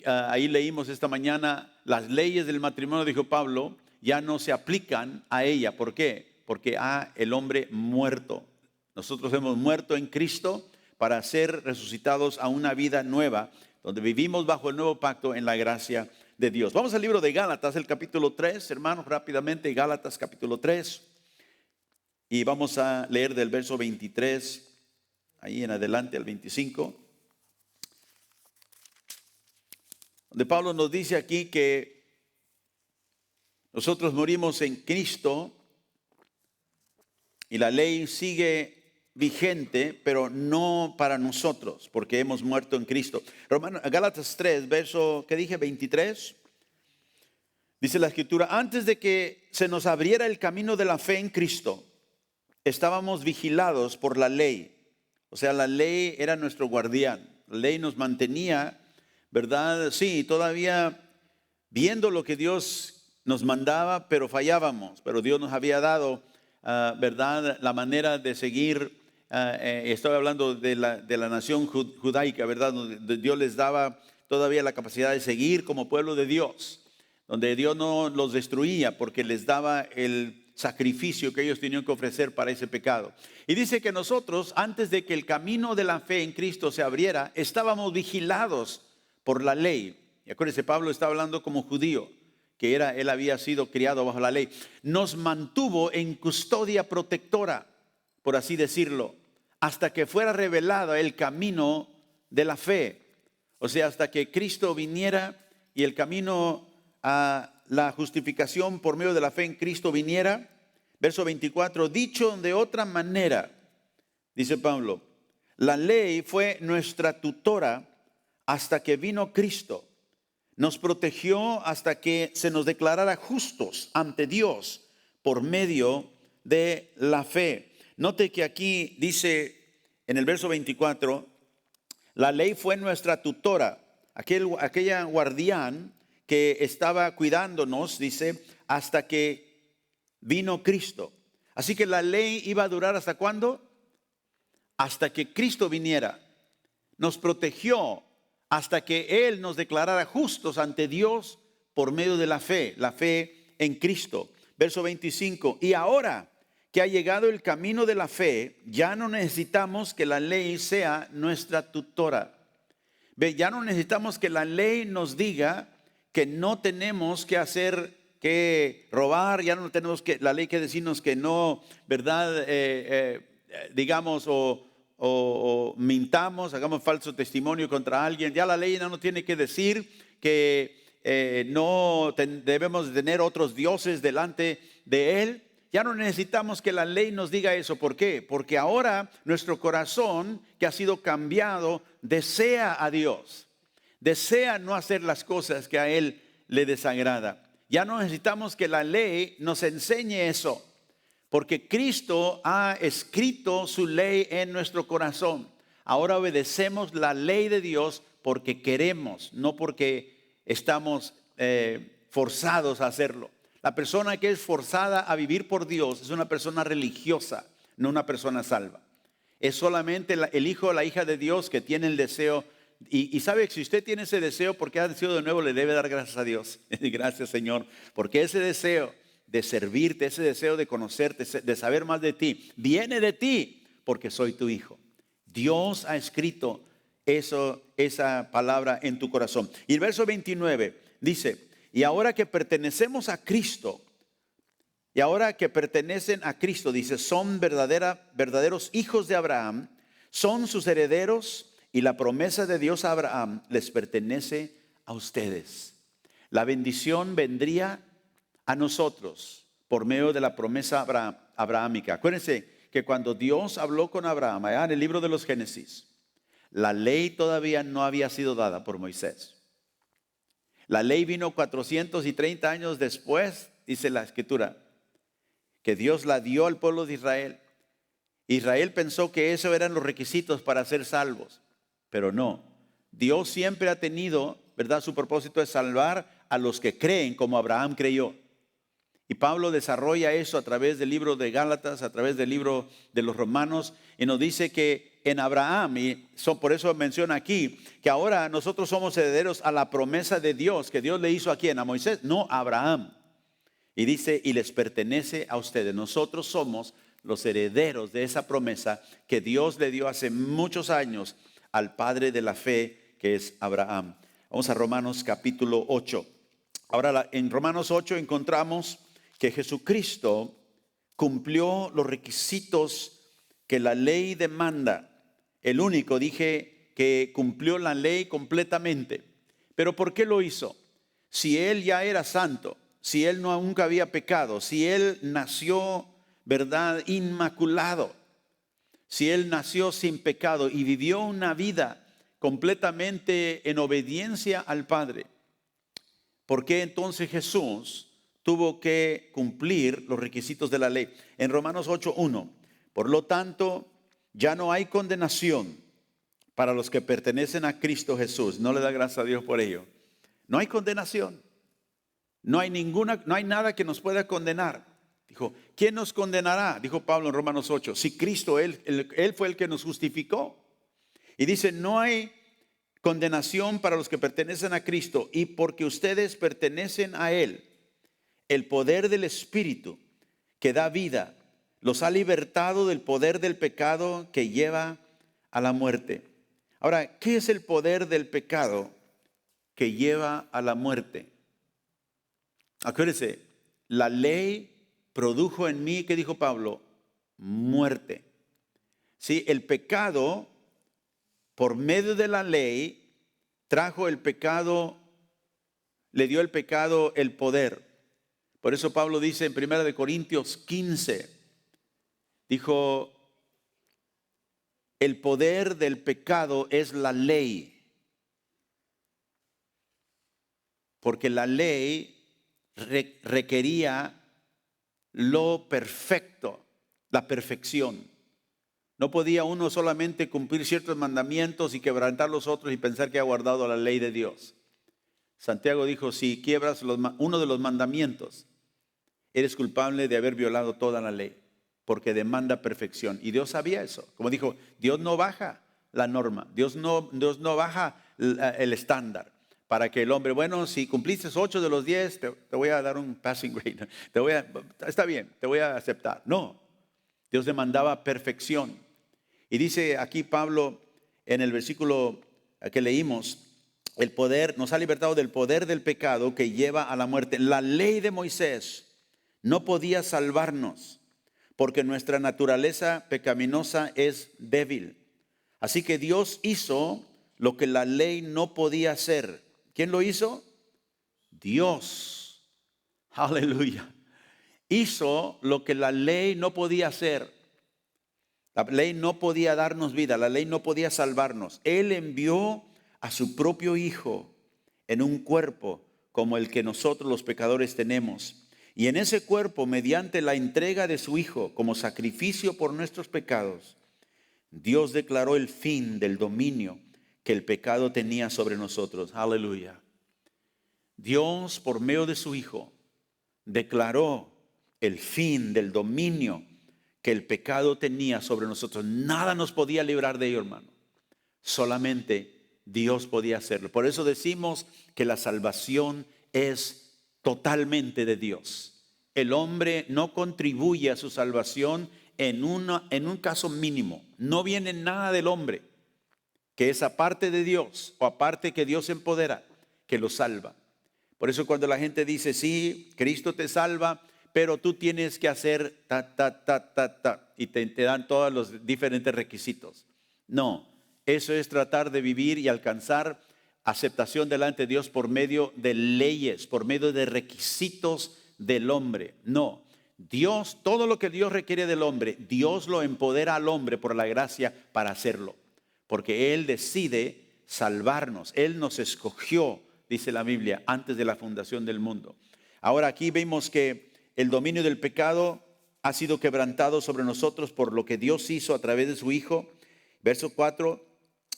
ahí leímos esta mañana, las leyes del matrimonio, dijo Pablo, ya no se aplican a ella. ¿Por qué? Porque el hombre muerto. Nosotros hemos muerto en Cristo para ser resucitados a una vida nueva, donde vivimos bajo el nuevo pacto en la gracia de Dios. Vamos al libro de Gálatas, el capítulo 3, hermanos, rápidamente, Gálatas capítulo 3. Y vamos a leer del verso 23, ahí en adelante al 25. Donde Pablo nos dice aquí que nosotros morimos en Cristo y la ley sigue vigente, pero no para nosotros, porque hemos muerto en Cristo. Gálatas 3, verso, ¿qué dije? 23. Dice la escritura, antes de que se nos abriera el camino de la fe en Cristo, estábamos vigilados por la ley. O sea, la ley era nuestro guardián. La ley nos mantenía, ¿verdad? Sí, todavía viendo lo que Dios nos mandaba, pero fallábamos. Pero Dios nos había dado, ¿verdad?, la manera de seguir. Estoy hablando de la nación judaica, ¿verdad?, donde Dios les daba todavía la capacidad de seguir como pueblo de Dios, donde Dios no los destruía porque les daba el sacrificio que ellos tenían que ofrecer para ese pecado. Y dice que nosotros, antes de que el camino de la fe en Cristo se abriera, estábamos vigilados por la ley. Y acuérdense, Pablo está hablando como judío, que él había sido criado bajo la ley. Nos mantuvo en custodia protectora, por así decirlo, hasta que fuera revelado el camino de la fe. O sea, hasta que Cristo viniera y el camino a la justificación por medio de la fe en Cristo viniera. Verso 24, dicho de otra manera, dice Pablo, la ley fue nuestra tutora hasta que vino Cristo. Nos protegió hasta que se nos declarara justos ante Dios por medio de la fe. Note que aquí dice en el verso 24, la ley fue nuestra tutora, aquella guardián que estaba cuidándonos, dice, hasta que vino Cristo. Así que la ley iba a durar ¿hasta cuándo? Hasta que Cristo viniera. Nos protegió hasta que Él nos declarara justos ante Dios por medio de la fe en Cristo. Verso 25, y ahora que ha llegado el camino de la fe, ya no necesitamos que la ley sea nuestra tutora. Ya no necesitamos que la ley nos diga que no tenemos que hacer, que robar, ya no tenemos que, la ley que decirnos que no, ¿verdad? Digamos, o mintamos, hagamos falso testimonio contra alguien. Ya la ley no nos tiene que decir que no debemos tener otros dioses delante de Él. Ya no necesitamos que la ley nos diga eso. ¿Por qué? Porque ahora nuestro corazón, que ha sido cambiado, desea a Dios. Desea no hacer las cosas que a Él le desagrada. Ya no necesitamos que la ley nos enseñe eso, porque Cristo ha escrito su ley en nuestro corazón. Ahora obedecemos la ley de Dios porque queremos, no porque estamos forzados a hacerlo. La persona que es forzada a vivir por Dios es una persona religiosa, no una persona salva. Es solamente el hijo o la hija de Dios que tiene el deseo. Y sabe que si usted tiene ese deseo porque ha nacido de nuevo, le debe dar gracias a Dios. Gracias, Señor, porque ese deseo de servirte, ese deseo de conocerte, de saber más de ti, viene de ti porque soy tu hijo. Dios ha escrito esa palabra en tu corazón. Y el verso 29 dice, y ahora que pertenecemos a Cristo, y ahora que pertenecen a Cristo, dice, son verdaderos hijos de Abraham, son sus herederos y la promesa de Dios a Abraham les pertenece a ustedes. La bendición vendría a nosotros por medio de la promesa abrahámica. Acuérdense que cuando Dios habló con Abraham, allá en el libro de los Génesis, la ley todavía no había sido dada por Moisés. La ley vino 430 años después, dice la Escritura, que Dios la dio al pueblo de Israel. Israel pensó que esos eran los requisitos para ser salvos, pero no. Dios siempre ha tenido, ¿verdad? Su propósito es salvar a los que creen como Abraham creyó. Y Pablo desarrolla eso a través del libro de Gálatas, a través del libro de los Romanos, y nos dice que en Abraham, por eso menciona aquí, que ahora nosotros somos herederos a la promesa de Dios, que Dios le hizo a quién, a Moisés, no a Abraham. Y dice, y les pertenece a ustedes. Nosotros somos los herederos de esa promesa que Dios le dio hace muchos años al padre de la fe, que es Abraham. Vamos a Romanos capítulo 8. Ahora en Romanos 8 encontramos que Jesucristo cumplió los requisitos que la ley demanda. El único, dije, que cumplió la ley completamente. ¿Pero por qué lo hizo? Si Él ya era santo, si Él nunca había pecado, si Él nació, ¿verdad?, inmaculado, si Él nació sin pecado y vivió una vida completamente en obediencia al Padre, ¿por qué entonces Jesús tuvo que cumplir los requisitos de la ley? En Romanos 8:1, por lo tanto, ya no hay condenación para los que pertenecen a Cristo Jesús. No le da gracias a Dios por ello. No hay condenación. No hay nada que nos pueda condenar. Dijo, ¿quién nos condenará? Dijo Pablo en Romanos 8. Si Cristo, Él fue el que nos justificó. Y dice, no hay condenación para los que pertenecen a Cristo. Y porque ustedes pertenecen a Él, el poder del Espíritu que da vida los ha libertado del poder del pecado que lleva a la muerte. Ahora, ¿qué es el poder del pecado que lleva a la muerte? Acuérdense, la ley produjo en mí, ¿qué dijo Pablo? Muerte. Sí, el pecado, por medio de la ley, trajo el pecado, le dio el pecado el poder. Por eso Pablo dice en 1 Corintios 15, dijo, el poder del pecado es la ley. Porque la ley requería lo perfecto, la perfección. No podía uno solamente cumplir ciertos mandamientos y quebrantar los otros y pensar que ha guardado la ley de Dios. Santiago dijo, si quiebras uno de los mandamientos, eres culpable de haber violado toda la ley, porque demanda perfección. Y Dios sabía eso. Como dijo, Dios no baja la norma, Dios no baja el estándar. Para que el hombre, bueno, si cumpliste 8 de los 10, te voy a dar un passing grade. Está bien, te voy a aceptar. No, Dios demandaba perfección. Y dice aquí Pablo en el versículo que leímos, el poder, nos ha libertado del poder del pecado que lleva a la muerte. La ley de Moisés no podía salvarnos porque nuestra naturaleza pecaminosa es débil. Así que Dios hizo lo que la ley no podía hacer. ¿Quién lo hizo? Dios. Aleluya. Hizo lo que la ley no podía hacer. La ley no podía darnos vida, la ley no podía salvarnos. Él envió a su propio Hijo en un cuerpo como el que nosotros los pecadores tenemos. Y en ese cuerpo, mediante la entrega de su Hijo como sacrificio por nuestros pecados, Dios declaró el fin del dominio que el pecado tenía sobre nosotros. Aleluya. Dios, por medio de su Hijo, declaró el fin del dominio que el pecado tenía sobre nosotros. Nada nos podía librar de ello, hermano. Solamente Dios podía hacerlo. Por eso decimos que la salvación es totalmente de Dios. el hombre no contribuye a su salvación en un caso mínimo. No viene nada del hombre, que es aparte de Dios o aparte que Dios empodera, que lo salva. Por eso cuando la gente dice, sí, Cristo te salva, pero tú tienes que hacer y te dan todos los diferentes requisitos. No, eso es tratar de vivir y alcanzar aceptación delante de Dios por medio de leyes, por medio de requisitos del hombre. No, Dios, todo lo que Dios requiere del hombre, Dios lo empodera al hombre por la gracia para hacerlo. Porque Él decide salvarnos, Él nos escogió, dice la Biblia, antes de la fundación del mundo. Ahora aquí vemos que el dominio del pecado ha sido quebrantado sobre nosotros por lo que Dios hizo a través de su Hijo. Verso 4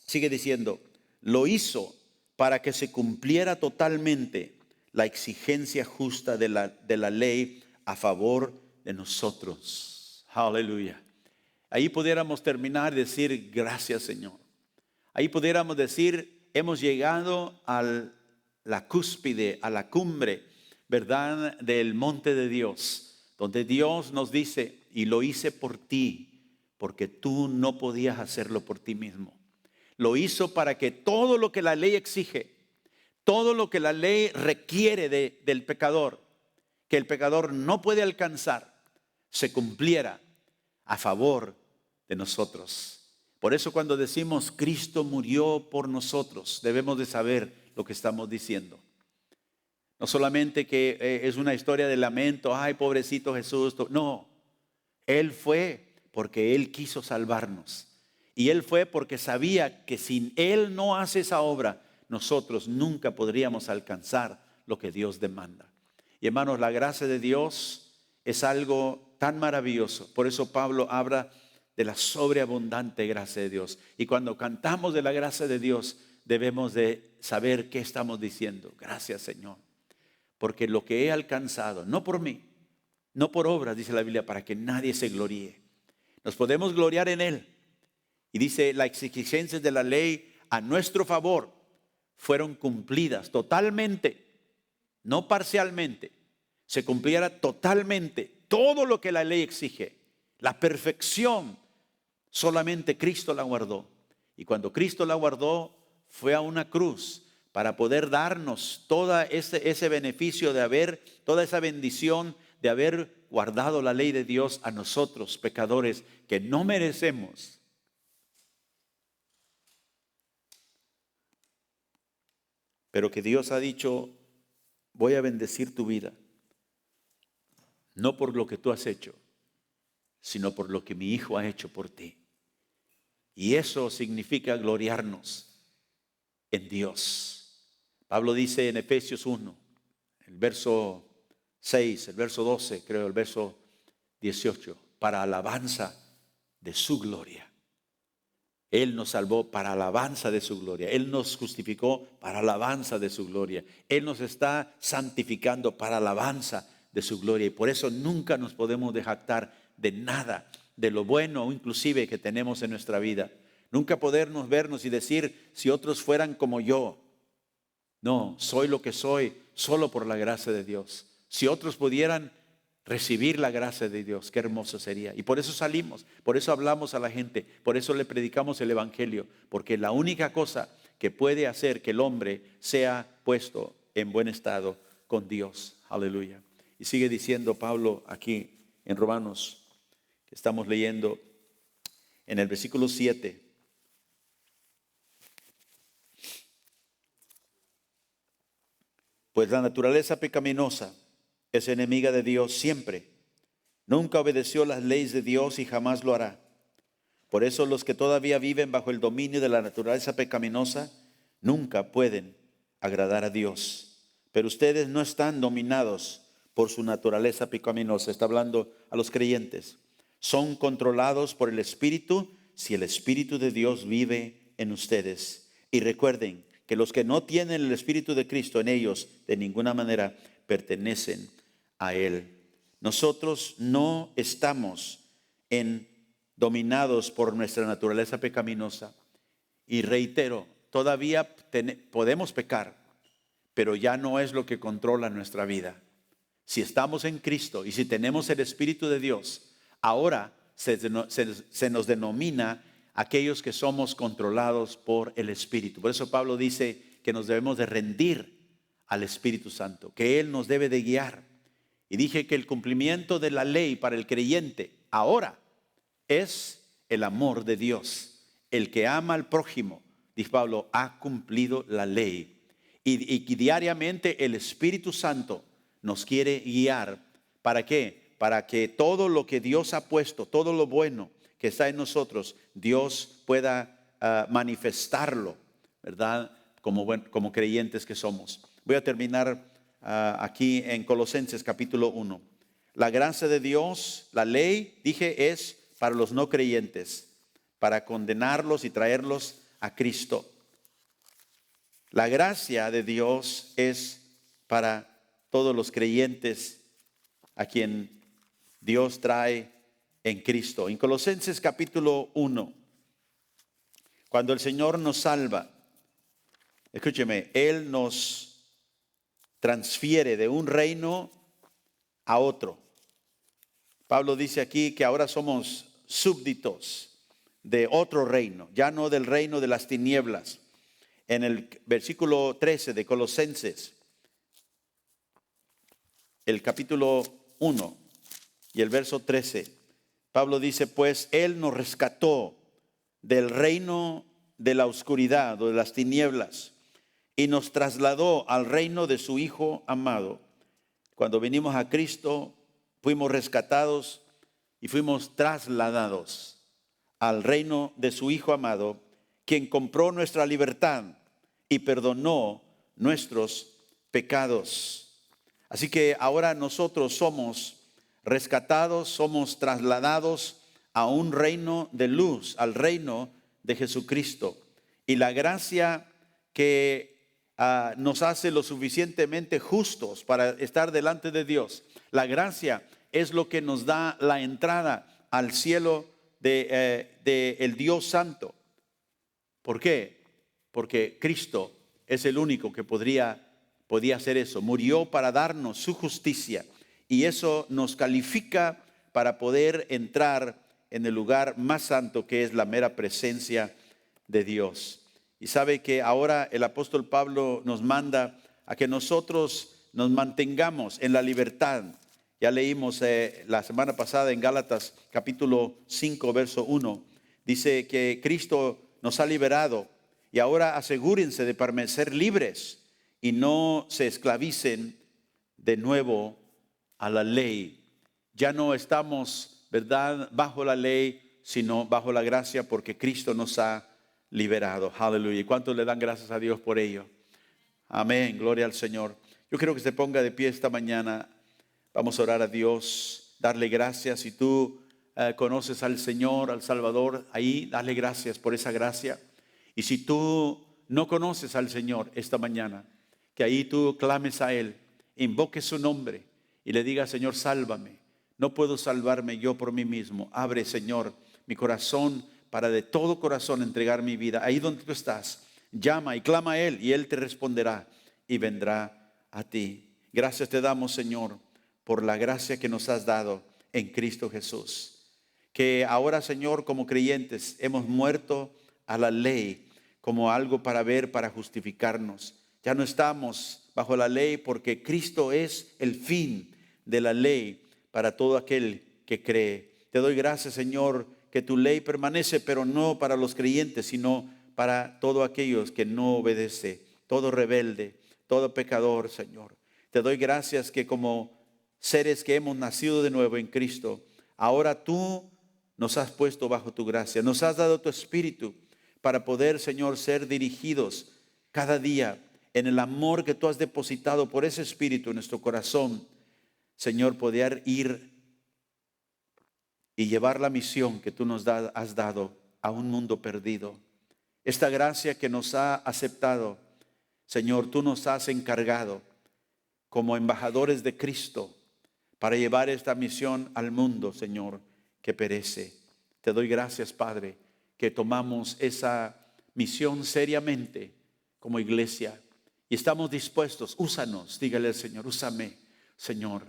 sigue diciendo, lo hizo para que se cumpliera totalmente la exigencia justa de la ley a favor de nosotros. Aleluya. Ahí pudiéramos terminar y decir, gracias Señor. Ahí pudiéramos decir, hemos llegado a la cúspide, a la cumbre, ¿verdad?, del monte de Dios, donde Dios nos dice, y lo hice por ti, porque tú no podías hacerlo por ti mismo. Lo hizo para que todo lo que la ley exige, todo lo que la ley requiere del pecador, que el pecador no puede alcanzar, se cumpliera a favor de nosotros. Por eso cuando decimos Cristo murió por nosotros, debemos de saber lo que estamos diciendo. No solamente que es una historia de lamento, ay pobrecito Jesús, no. Él fue porque Él quiso salvarnos. Y Él fue porque sabía que sin Él no hace esa obra, nosotros nunca podríamos alcanzar lo que Dios demanda. Y hermanos, la gracia de Dios es algo tan maravilloso. Por eso Pablo habla de la sobreabundante gracia de Dios. Y cuando cantamos de la gracia de Dios, debemos de saber qué estamos diciendo. Gracias Señor, porque lo que he alcanzado, no por mí, no por obras, dice la Biblia, para que nadie se gloríe. Nos podemos gloriar en Él. Y dice, las exigencias de la ley a nuestro favor fueron cumplidas totalmente, no parcialmente. Se cumpliera totalmente todo lo que la ley exige. La perfección, solamente Cristo la guardó. Y cuando Cristo la guardó, fue a una cruz para poder darnos todo ese beneficio de haber, toda esa bendición de haber guardado la ley de Dios a nosotros, pecadores, que no merecemos. Pero que Dios ha dicho, voy a bendecir tu vida, no por lo que tú has hecho, sino por lo que mi Hijo ha hecho por ti. Y eso significa gloriarnos en Dios. Pablo dice en Efesios 1, el verso 6, el verso 12, creo, el verso 18, para alabanza de su gloria. Él nos salvó para alabanza de su gloria. Él nos justificó para alabanza de su gloria. Él nos está santificando para alabanza de su gloria. Y por eso nunca nos podemos jactar de nada, de lo bueno o inclusive que tenemos en nuestra vida. Nunca podernos vernos y decir, si otros fueran como yo. No, soy lo que soy solo por la gracia de Dios. Si otros pudieran recibir la gracia de Dios, qué hermoso sería. Y por eso salimos, por eso hablamos a la gente, por eso le predicamos el evangelio, porque la única cosa que puede hacer que el hombre sea puesto en buen estado con Dios. Aleluya. Y sigue diciendo Pablo aquí en Romanos, que estamos leyendo en el versículo 7. Pues la naturaleza pecaminosa es enemiga de Dios siempre. Nunca obedeció las leyes de Dios y jamás lo hará. Por eso los que todavía viven bajo el dominio de la naturaleza pecaminosa nunca pueden agradar a Dios. Pero ustedes no están dominados por su naturaleza pecaminosa. Está hablando a los creyentes. Son controlados por el Espíritu si el Espíritu de Dios vive en ustedes. Y recuerden que los que no tienen el Espíritu de Cristo en ellos de ninguna manera pertenecen a Él. Nosotros no estamos dominados por nuestra naturaleza pecaminosa. Y reitero, todavía podemos pecar, pero ya no es lo que controla nuestra vida. Si estamos en Cristo y si tenemos el Espíritu de Dios, ahora se nos denomina aquellos que somos controlados por el Espíritu. Por eso Pablo dice que nos debemos de rendir al Espíritu Santo, que Él nos debe de guiar. Y dije que el cumplimiento de la ley para el creyente ahora es el amor de Dios. El que ama al prójimo, dice Pablo, ha cumplido la ley. Y diariamente el Espíritu Santo nos quiere guiar. ¿Para qué? Para que todo lo que Dios ha puesto, todo lo bueno que está en nosotros, Dios pueda manifestarlo, ¿verdad? Como creyentes que somos. Voy a terminar aquí en Colosenses capítulo 1. La gracia de Dios, la ley, dije, es para los no creyentes, para condenarlos y traerlos a Cristo. La gracia de Dios es para todos los creyentes a quien Dios trae en Cristo. En Colosenses capítulo 1, cuando el Señor nos salva, escúcheme, Él nos transfiere de un reino a otro. Pablo dice aquí que ahora somos súbditos de otro reino, ya no del reino de las tinieblas. En el versículo 13 de Colosenses, el capítulo 1 y el verso 13, Pablo dice, pues Él nos rescató del reino de la oscuridad o de las tinieblas y nos trasladó al reino de su Hijo amado. Cuando vinimos a Cristo, fuimos rescatados y fuimos trasladados al reino de su Hijo amado, quien compró nuestra libertad y perdonó nuestros pecados. Así que ahora nosotros somos rescatados, somos trasladados a un reino de luz, al reino de Jesucristo. Y la gracia que nos hace lo suficientemente justos para estar delante de Dios, la gracia es lo que nos da la entrada al cielo de el Dios Santo. ¿Por qué? Porque Cristo es el único que podía hacer eso. Murió para darnos su justicia y eso nos califica para poder entrar en el lugar más santo, que es la mera presencia de Dios. Y sabe que ahora el apóstol Pablo nos manda a que nosotros nos mantengamos en la libertad. Ya leímos la semana pasada en Gálatas capítulo 5 verso 1. Dice que Cristo nos ha liberado y ahora asegúrense de permanecer libres y no se esclavicen de nuevo a la ley. Ya no estamos, ¿verdad?, bajo la ley, sino bajo la gracia, porque Cristo nos ha liberado. Aleluya. ¿Y cuántos le dan gracias a Dios por ello? Amén. Gloria al Señor. Yo quiero que se ponga de pie esta mañana. Vamos a orar a Dios, darle gracias. Si tú conoces al Señor, al Salvador, ahí dale gracias por esa gracia. Y si tú no conoces al Señor esta mañana, que ahí tú clames a Él, invoques su nombre y le digas, Señor, sálvame. No puedo salvarme yo por mí mismo. Abre, Señor, mi corazón para de todo corazón entregar mi vida. Ahí donde tú estás, llama y clama a Él y Él te responderá y vendrá a ti. Gracias te damos, Señor, por la gracia que nos has dado en Cristo Jesús. Que ahora, Señor, como creyentes hemos muerto a la ley como algo para ver, para justificarnos. Ya no estamos bajo la ley porque Cristo es el fin de la ley para todo aquel que cree. Te doy gracias, Señor, que tu ley permanece, pero no para los creyentes, sino para todos aquellos que no obedece, todo rebelde, todo pecador, Señor. Te doy gracias que como seres que hemos nacido de nuevo en Cristo, ahora tú nos has puesto bajo tu gracia, nos has dado tu espíritu para poder, Señor, ser dirigidos cada día en el amor que tú has depositado por ese espíritu en nuestro corazón. Señor, poder ir y llevar la misión que tú nos has dado a un mundo perdido. Esta gracia que nos ha aceptado, Señor, tú nos has encargado como embajadores de Cristo para llevar esta misión al mundo, Señor, que perece. Te doy gracias, Padre, que tomamos esa misión seriamente como iglesia y estamos dispuestos. Úsanos, dígale al Señor, úsame Señor,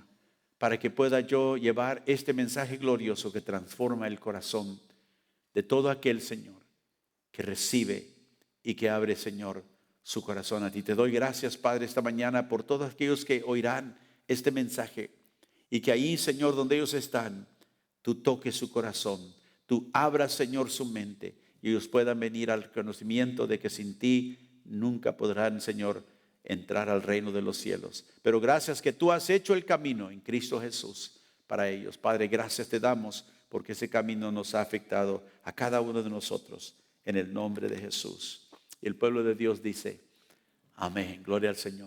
para que pueda yo llevar este mensaje glorioso que transforma el corazón de todo aquel, Señor, que recibe y que abre, Señor, su corazón a ti. Te doy gracias, Padre, esta mañana por todos aquellos que oirán este mensaje y que ahí, Señor, donde ellos están, tú toques su corazón, tú abras, Señor, su mente y ellos puedan venir al conocimiento de que sin ti nunca podrán, Señor, entrar al reino de los cielos. Pero gracias que tú has hecho el camino en Cristo Jesús para ellos. Padre, gracias te damos porque ese camino nos ha afectado a cada uno de nosotros en el nombre de Jesús. Y el pueblo de Dios dice, amén, gloria al Señor.